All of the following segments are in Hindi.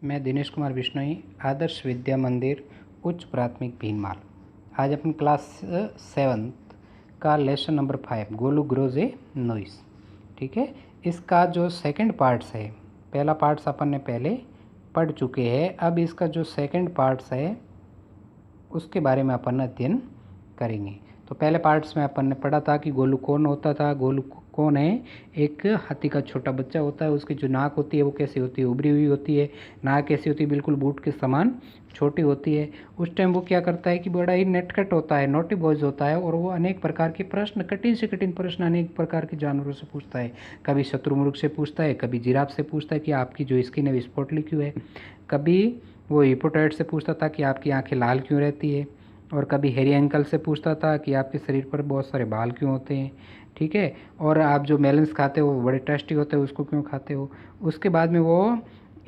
मैं दिनेश कुमार बिश्नोई, आदर्श विद्या मंदिर उच्च प्राथमिक भीनमाल। आज अपनी क्लास 7th का लेसन नंबर 5 गोलू ग्रोज ए नॉइस। ठीक है, इसका जो सेकंड पार्ट्स है, पहला पार्ट्स अपन ने पहले पढ़ चुके हैं। अब इसका जो सेकंड पार्ट्स है उसके बारे में अपन अध्ययन करेंगे। तो पहले पार्ट्स में अपन ने पढ़ा था कि गोलू कौन होता था। गोलू कौन है? एक हाथी का छोटा बच्चा होता है। उसकी जो नाक होती है वो कैसी होती है? उभरी हुई होती है। नाक कैसी होती है? बिल्कुल बूट के समान छोटी होती है। उस टाइम वो क्या करता है कि बड़ा ही नटखट होता है, नोटी बॉयज होता है, और वो अनेक प्रकार के प्रश्न, कठिन से कठिन प्रश्न अनेक प्रकार के जानवरों से पूछता है। कभी शत्रुमुर्ग से पूछता है, कभी जिराफ से पूछता है कि आपकी जो स्किन है विस्फोटली क्यों है। कभी वो हिप्पोटाइट से पूछता था कि आपकी आंखें लाल क्यों रहती है। और कभी हेरी अंकल से पूछता था कि आपके शरीर पर बहुत सारे बाल क्यों होते हैं। ठीक है, और आप जो मेलन्स खाते हो वो बड़े टेस्टी होते हैं, उसको क्यों खाते हो। उसके बाद में वो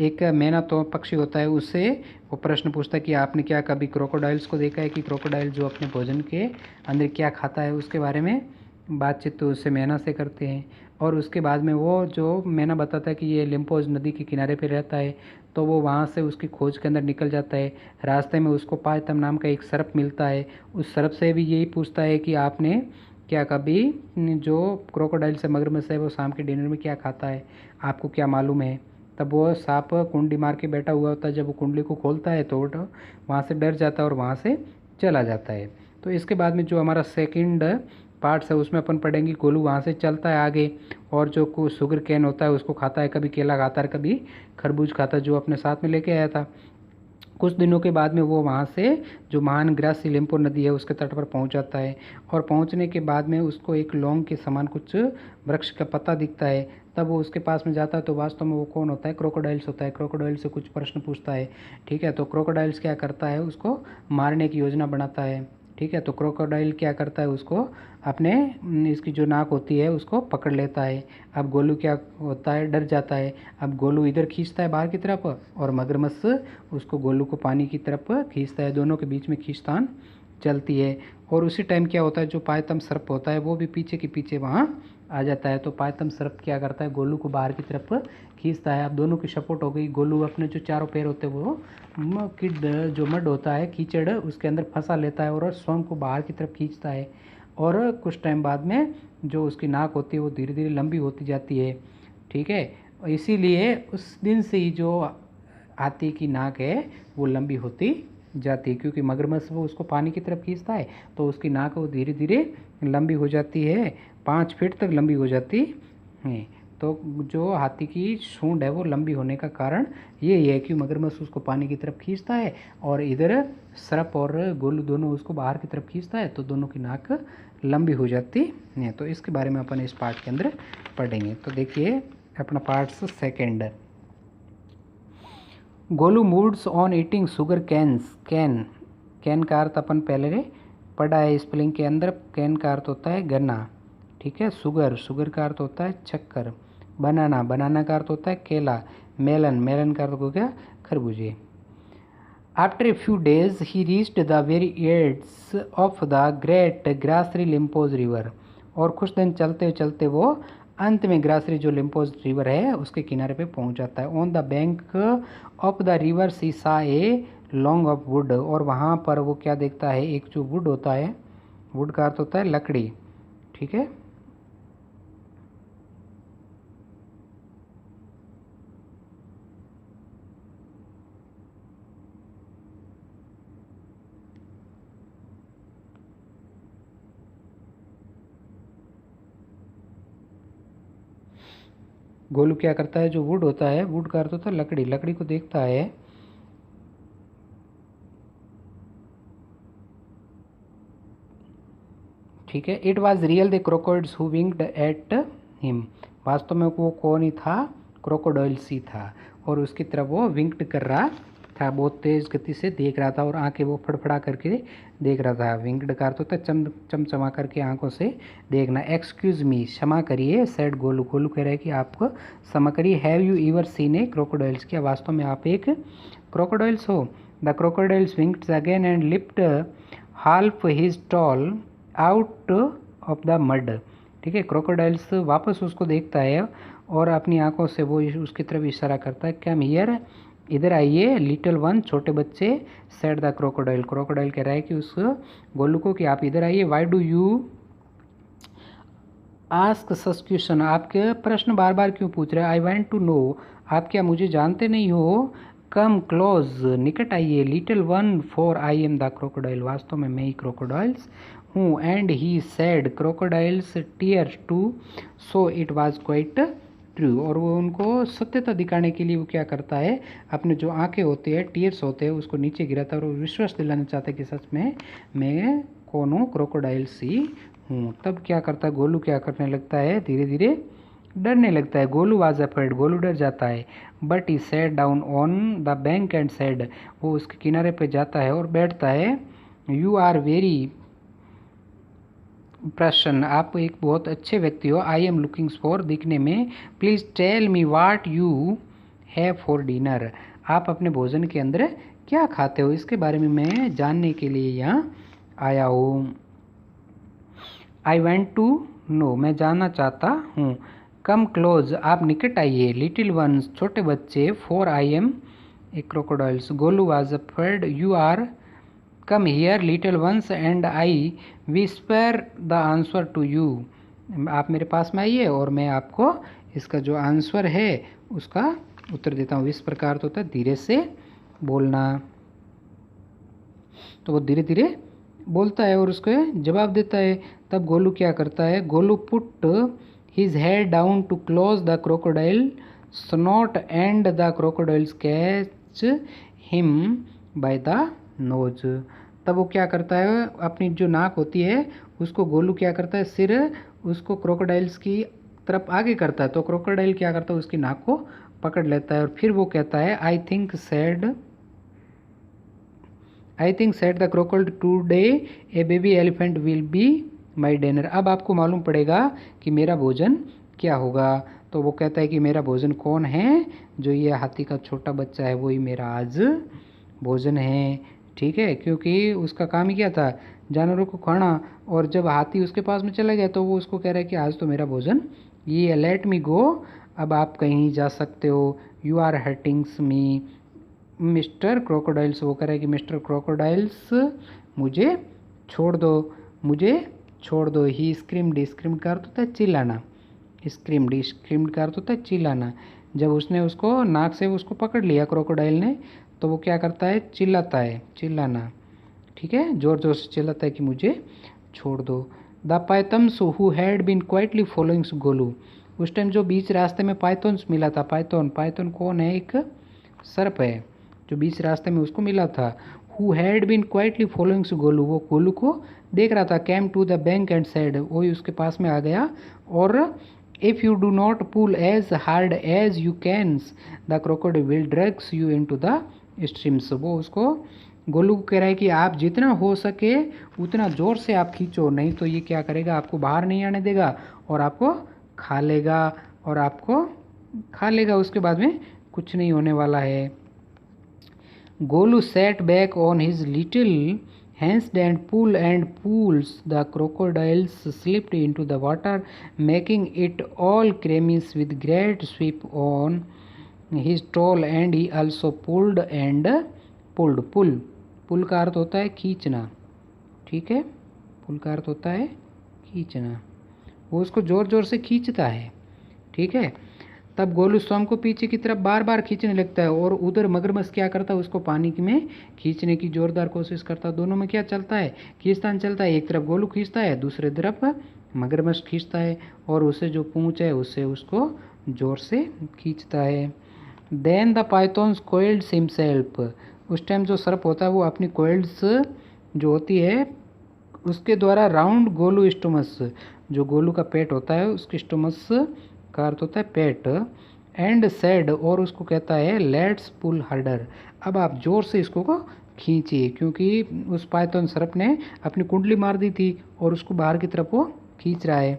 एक मैना तो पक्षी होता है, उससे वो प्रश्न पूछता है कि आपने क्या कभी क्रोकोडाइल्स को देखा है कि क्रोकोडाइल जो अपने भोजन के अंदर क्या खाता है। उसके बारे में बातचीत तो उससे मैना से करते हैं। और उसके बाद में वो जो मैना बताता है कि ये लिम्पोज नदी के किनारे पे रहता है, तो वो वहाँ से उसकी खोज के अंदर निकल जाता है। रास्ते में उसको पायतम नाम का एक सर्प मिलता है। उस सर्प से भी यही पूछता है कि आपने क्या कभी जो क्रोकोडाइल से मगरमच्छ है वो शाम के डिनर में क्या खाता है, आपको क्या मालूम है। तब वो सांप कुंडी मार के बैठा हुआ होता है। जब वो कुंडली को खोलता है तो वहाँ से डर जाता है और वहाँ से चला जाता है। तो इसके बाद में जो हमारा सेकंड पार्ट्स है उसमें अपन पढ़ेंगे गोलू वहाँ से चलता है आगे, और जो शुगर कैन होता है उसको खाता है। कभी केला खाता है, कभी खरबूज खाता है, जो अपने साथ में लेके आया था। कुछ दिनों के बाद में वो वहाँ से जो महान ग्रासी लिम्पो नदी है उसके तट पर पहुँच जाता है। और पहुँचने के बाद में उसको एक लौंग के समान कुछ वृक्ष का पत्ता दिखता है। तब वो उसके पास में जाता है तो वास्तव में वो कौन होता है? क्रोकोडाइल्स होता है। क्रोकोडाइल से कुछ प्रश्न पूछता है। ठीक है, तो क्रोकोडाइल्स क्या करता है? उसको मारने की योजना बनाता है। ठीक है, तो क्रोकोडाइल क्या करता है? उसको अपने इसकी जो नाक होती है उसको पकड़ लेता है। अब गोलू क्या होता है? डर जाता है। अब गोलू इधर खींचता है बाहर की तरफ, और मगरमच्छ उसको गोलू को पानी की तरफ खींचता है। दोनों के बीच में खींचतान चलती है। और उसी टाइम क्या होता है, जो पायतम सर्प होता है वो भी पीछे के पीछे वहाँ आ जाता है। तो पायतम सर्प क्या करता है? गोलू को बाहर की तरफ खींचता है। अब दोनों की सपोर्ट हो गई। गोलू अपने जो चारों पैर होते हैं वो जो मड होता है, कीचड़, उसके अंदर फंसा लेता है और स्वयं को बाहर की तरफ खींचता है। और कुछ टाइम बाद में जो उसकी नाक होती है वो धीरे धीरे लंबी होती जाती है। ठीक है, इसीलिए उस दिन से ही जो हाथी की नाक है वो लंबी होती जाती है, क्योंकि मगरमच्छ वो उसको पानी की तरफ खींचता है तो उसकी नाक वो धीरे धीरे लंबी हो जाती है, 5 फीट तक लंबी हो जाती है। तो जो हाथी की सूंड है वो लंबी होने का कारण ये है कि मगरमच्छ उसको पानी की तरफ खींचता है और इधर सर्प और गोलू दोनों उसको बाहर की तरफ खींचता है, तो दोनों की नाक लंबी हो जाती है। तो इसके बारे में अपन इस पार्ट के अंदर पढ़ेंगे। तो देखिए अपना parts second, Golu moods on eating sugar cans. Can का अर्थ अपन पहले पढ़ा है स्पेलिंग के अंदर। कैन का अर्थ होता है गन्ना। ठीक है, शुगर का अर्थ होता है शक्कर। बनाना का अर्थ होता है केला। मेलन का अर्थ हो गया खरबूजे। After a few days he reached the very edges of the great grassy Limpopo river. और कुछ दिन चलते चलते वो अंत में ग्रासरी जो लिम्पोज रिवर है उसके किनारे पे पहुंच जाता है। On the bank of the river see saw a long off would. और वहाँ पर वो क्या देखता है? एक जो वुड होता है, वुड का अर्थ होता है लकड़ी। ठीक है, गोलू क्या करता है? जो वुड होता है, वुड का अर्थ होता है लकड़ी, लकड़ी को देखता है। ठीक है, it was real the crocodiles who winked at him. वास्तव में वो कौन ही था? क्रोकोडाइल्स ही था, और उसकी तरफ वो विंक्ड कर रहा था, बहुत तेज गति से देख रहा था और आंखें वो फड़फड़ा करके देख रहा था। विंक्ड का अर्थ होता है चमचमा करके आंखों से देखना। एक्सक्यूज मी, क्षमा करिए, सेड गोलू। गोलू कह रहा है कि आपको क्षमा करिए। Have you ever seen a crocodiles? क्या वास्तव में आप एक क्रोकोडाइल्स हो? The crocodiles winked again and lift half his tail out of the mud. ठीक है, क्रोकोडाइल्स वापस उसको देखता है और अपनी आंखों से वो उसकी तरफ इशारा करता है, कम हियर इधर आइए, लिटिल वन छोटे बच्चे, सेड द क्रोकोडाइल, क्रोकोडाइल कह रहा है कि उस गोलू को कि आप इधर आइए, why do you ask such question, आपके प्रश्न बार बार क्यों पूछ रहे हैं, आई वांट टू नो, आप क्या मुझे जानते नहीं हो, कम क्लोज निकट आइए, little one for I am the crocodile, वास्तव में मैं ही क्रोकोडाइल्स हूँ, and he said crocodiles tear too so it was quite true, और वो उनको सत्यता दिखाने के लिए वो क्या करता है, अपने जो आंखें होती है, टीयर्स होते हैं, उसको नीचे गिराता है और विश्वास दिलाना चाहता है कि सच में मैं कौन हूँ, क्रोकोडाइल्स ही हूँ। तब क्या करता है गोलू, क्या करने लगता है, धीरे धीरे डरने लगता है। गोलू वाज अफ्रेड, गोलू डर जाता है। But he sat down on the bank and said, वो उसके किनारे पे जाता है और बैठता है। यू आर वेरी प्रसन्न, आप एक बहुत अच्छे व्यक्ति हो। आई एम लुकिंग फॉर, दिखने में। Please tell me what you have for dinner, आप अपने भोजन के अंदर क्या खाते हो, इसके बारे में मैं जानने के लिए यहाँ आया हूँ। आई वेंट टू नो, मैं जानना चाहता हूँ। कम क्लोज, आप निकट आइए। लिटिल वंस, छोटे बच्चे। For I am a crocodiles, Golu was afraid. You are come here little ones and I whisper the answer to you, आप मेरे पास में आइए और मैं आपको इसका जो आंसर है उसका उत्तर देता हूँ। इस प्रकार तो होता है धीरे से बोलना। तो वो धीरे धीरे बोलता है और उसको जवाब देता है। तब गोलू क्या करता है, Golu put his head down to close the crocodile snout and the crocodiles catch him by the nose, तब वो क्या करता है, अपनी जो नाक होती है उसको गोलू क्या करता है, सिर उसको क्रोकोडाइल्स की तरफ आगे करता है, तो क्रोकोडाइल क्या करता है, उसकी नाक को पकड़ लेता है और फिर वो कहता है I think said the crocodile today A baby elephant will be my dinner, अब आपको मालूम पड़ेगा कि मेरा भोजन क्या होगा। तो वो कहता है कि मेरा भोजन कौन है, जो ये हाथी का छोटा बच्चा है वही मेरा आज भोजन है। ठीक है, क्योंकि उसका काम ही क्या था, जानवरों को खाना, और जब हाथी उसके पास में चला गया तो वो उसको कह रहा है कि आज तो मेरा भोजन ये, लेट मी गो, अब आप कहीं जा सकते हो। You are hurting me Mr crocodiles, वो कह रहा है कि मिस्टर क्रोकोडाइल्स मुझे छोड़ दो, मुझे छोड़ दो। ही स्क्रीम्ड, स्क्रीम्ड का अर्थ होता है चिल्लाना, स्क्रीम्ड, स्क्रीम्ड का अर्थ होता है चिल्लाना। जब उसने उसको नाक से उसको पकड़ लिया क्रोकोडाइल ने, तो वो क्या करता है, चिल्लाता है, चिल्लाना, ठीक है, ज़ोर ज़ोर से चिल्लाता है कि मुझे छोड़ दो। The pythons who had been quietly following Golu, उस टाइम जो बीच रास्ते में पाइथन्स मिला था, पाइथन, पाइथन कौन है, एक सर्प है जो बीच रास्ते में उसको मिला था। Who had been quietly following Golu, वो गोलू को देख रहा था। Came to the bank and said, वही उसके पास में आ गया और if you do not pull as hard as you can the crocodile will drags you into the streams, वो उसको गोलू को कह रहा है कि आप जितना हो सके उतना ज़ोर से आप खींचो, नहीं तो ये क्या करेगा, आपको बाहर नहीं आने देगा और आपको खा लेगा, और आपको खा लेगा, उसके बाद में कुछ नहीं होने वाला है। Golu sat back on his little handstand and pulls, the crocodiles slipped into the water, making it all creamy with great sweep on his tail, and he also pulled and pulled. पुल का अर्थ होता है खींचना, ठीक है, पुल का अर्थ होता है खींचना, वो उसको ज़ोर ज़ोर से खींचता है, ठीक है। तब गोलू स्वयं को पीछे की तरफ बार बार खींचने लगता है और उधर मगरमच्छ क्या करता है, उसको पानी में खींचने की जोरदार कोशिश करता है। दोनों में क्या चलता है, खींचतान चलता है, एक तरफ गोलू खींचता है, दूसरे तरफ मगरमच्छ खींचता है, और उसे जो पूंछ है उससे उसको जोर से खींचता है। देन द पाइथॉन्स कोइल्ड्स हिमसेल्फ, उस टाइम जो सर्प होता है वो अपनी कोइल्ड्स जो होती है उसके द्वारा राउंड गोलू स्टोमस, जो गोलू का पेट होता है उसके स्टोमस का अर्थ होता है पेट, एंड सेड, और उसको कहता है लेट्स पुल हार्डर, अब आप जोर से इसको को खींचिए, क्योंकि उस पाइथन सर्प ने अपनी कुंडली मार दी थी और उसको बाहर की तरफ वो खींच रहा है।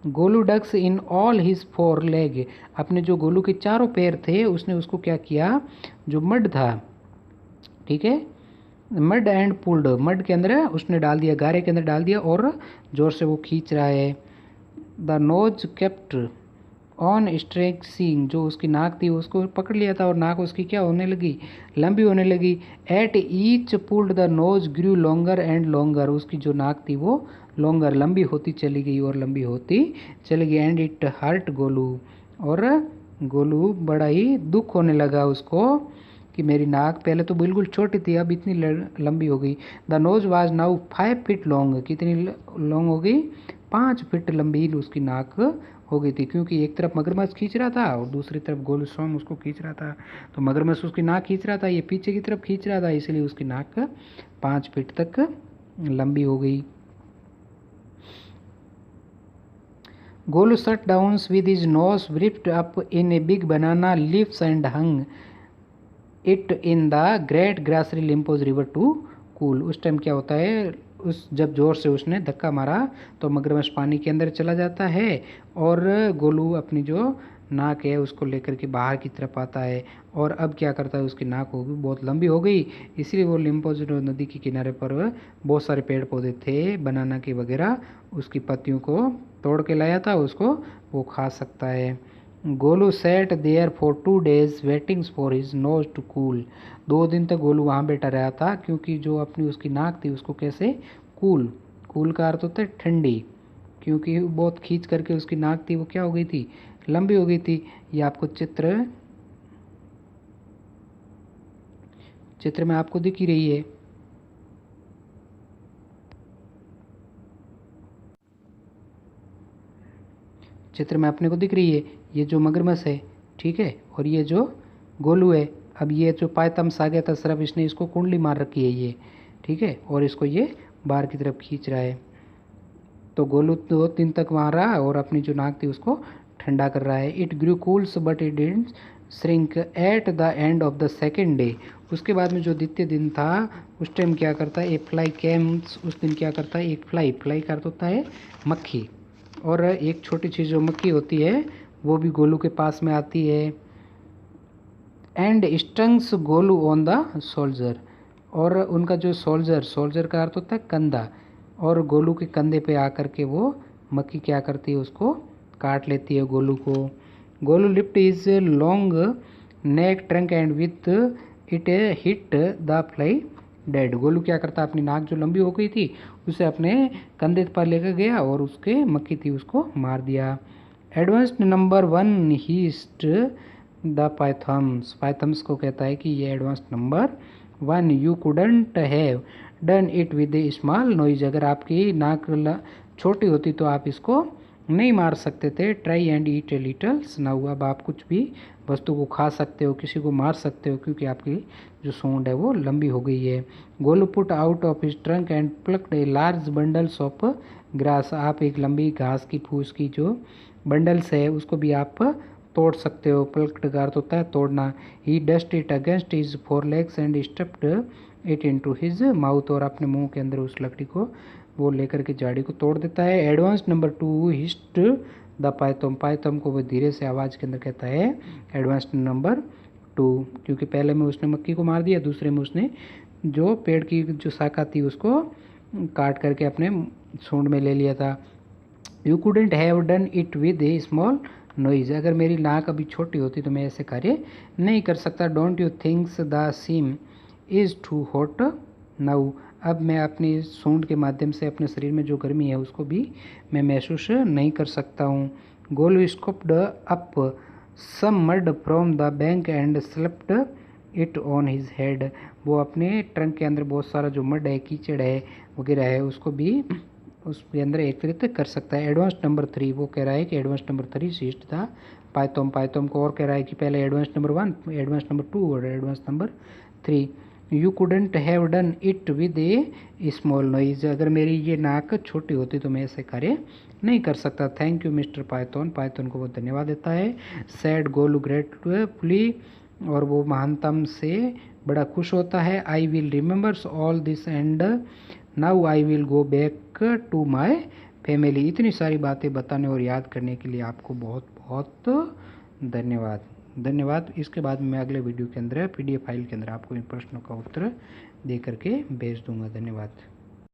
Golu ducks in all his four leg, अपने जो गोलू के चारों पैर थे उसने उसको क्या किया, जो मड था, ठीक है, मड एंड पुल्ड, मड के अंदर उसने डाल दिया, गारे के अंदर डाल दिया और जोर से वो खींच रहा है। द नोज केप्ट ऑन स्ट्रेक्सिंग, जो उसकी नाक थी उसको पकड़ लिया था और नाक उसकी क्या होने लगी, लंबी होने लगी। At each pulled the nose grew longer and longer, उसकी जो नाक थी वो लॉन्गर लंबी होती चली गई और लंबी होती चली गई। एंड इट हर्ट गोलू, और गोलू बड़ा ही दुख होने लगा उसको कि मेरी नाक पहले तो बिल्कुल छोटी थी अब इतनी लंबी हो गई। The nose was now 5 feet long, कितनी लॉन्ग हो गई, 5 फीट लंबी उसकी नाक हो गई थी, क्योंकि एक तरफ मगरमच्छ खींच रहा था और दूसरी तरफ गोलू स्वाम उसको खींच रहा था। तो मगरमच्छ उसकी नाक खींच रहा था, ये पीछे की तरफ खींच रहा था, इसलिए उसकी नाक 5 फीट तक लंबी हो गई। Golu sat down with his nose wrapped up in a big banana leaves and hung it in the great grassy Limpopo river to cool. उस टाइम क्या होता है, उस जब जोर से उसने धक्का मारा तो मगरमच्छ पानी के अंदर चला जाता है और गोलू अपनी जो नाक है उसको लेकर के बाहर की तरफ आता है। और अब क्या करता है, उसकी नाक होगी बहुत लंबी हो गई, इसलिए वो लिम्पोज नदी के किनारे पर बहुत सारे पेड़ पौधे थे बनाना के वगैरह, उसकी पत्तियों को तोड़ के लाया था, उसको वो खा सकता है। Golu sat there for 2 days waiting for his nose to cool. 2 दिन तक गोलू वहाँ बैठा रहा था, क्योंकि जो अपनी उसकी नाक थी उसको कैसे कूल, कूल का अर्थ होता है ठंडी, क्योंकि बहुत खींच करके उसकी नाक थी वो क्या हो गई थी, लंबी हो गई थी। ये आपको चित्र में आपको दिख ही रही है। चित्र में अपने को दिख रही है, ये जो मगरमच्छ है, ठीक है, और ये जो गोलू है। अब ये जो पायतम्स आ गया था सिर्फ इसने इसको कुंडली मार रखी है ये, ठीक है, और इसको ये बाहर की तरफ खींच रहा है। तो गोलू 2 दिन तक वहाँ रहा और अपनी जो नाक थी उसको ठंडा कर रहा है। It grew cools but it didn't shrink at the end of the second day. उसके बाद में जो द्वितीय दिन था उस टाइम क्या करता है, ए फ्लाई कैम्स, उस दिन क्या करता है, एक फ्लाई, फ्लाई का अर्थ होता है मक्खी, और एक छोटी चीज़ जो मक्खी होती है वो भी गोलू के पास में आती है। And stung Golu on the shoulder, और उनका जो सोल्जर, सोल्जर का अर्थ होता है कंधा, और गोलू के कंधे पे आकर के वो मक्खी क्या करती है, उसको काट लेती है गोलू को। Golu lift is long neck trunk and with it hit the fly dead. Golu क्या करता, अपनी नाक जो लंबी हो गई थी उसे अपने कंधे पर लेकर गया और उसके मक्खी थी उसको मार दिया। एडवांस्ड नंबर 1 हीस्ट द पाइथम्स, पाइथम्स को कहता है कि ये advanced number 1, you couldn't have done it with A small noise, अगर आपकी नाक छोटी होती तो आप इसको नहीं मार सकते थे। Try and eat a little snow, अब आप कुछ भी वस्तु को खा सकते हो, किसी को मार सकते हो, क्योंकि आपकी जो सूंड है वो लंबी हो गई है। Golu put out of his trunk and plucked a large bundles of grass, आप एक लंबी घास की फूस की जो बंडल्स है उसको भी आप तोड़ सकते हो, प्लक्ड का अर्थ होता है तोड़ना। He dust it against his 4 legs and stuffed it into his mouth, और अपने मुंह के अंदर उस लकड़ी को वो लेकर के झाड़ी को तोड़ देता है। एडवांस नंबर 2 हिस्ट द पाइथम, पाइथम को वो धीरे से आवाज़ के अंदर कहता है एडवांस नंबर 2, क्योंकि पहले में उसने मक्खी को मार दिया, दूसरे में उसने जो पेड़ की जो शाखा थी उसको काट करके अपने सूंड में ले लिया था। You couldn't have done it with A small noise, अगर मेरी नाक अभी छोटी होती तो मैं ऐसे कार्य नहीं कर सकता। Don't you thinks the seam is too hot now, अब मैं अपनी सूंड के माध्यम से अपने शरीर में जो गर्मी है उसको भी मैं महसूस नहीं कर सकता हूँ। Golu scooped up some mud from the bank and slapped it on his head, वो अपने ट्रंक के अंदर बहुत सारा जो मड है, कीचड़ है वगैरह है उसको भी उसके अंदर एकत्रित कर सकता है। एडवांस नंबर 3 वो कह रहा है कि एडवांस नंबर 3 सीस्ट था पाइथम, पाइथम को और कह रहा है कि पहले एडवांस नंबर 1, एडवांस नंबर 2 और advance number 3। You couldn't have done it with A small noise, अगर मेरी ये नाक छोटी होती तो मैं ऐसे कार्य नहीं कर सकता। Thank you mister Python, Python को वो धन्यवाद देता है। सैड गोलू ग्रेटफुली, और वो महानतम से बड़ा खुश होता है। I will remembers all this and now I will go back to my family. इतनी सारी बातें बताने और याद करने के लिए आपको बहुत बहुत धन्यवाद। इसके बाद मैं अगले वीडियो के अंदर PDF फाइल के अंदर आपको इन प्रश्नों का उत्तर दे करके भेज दूंगा। धन्यवाद।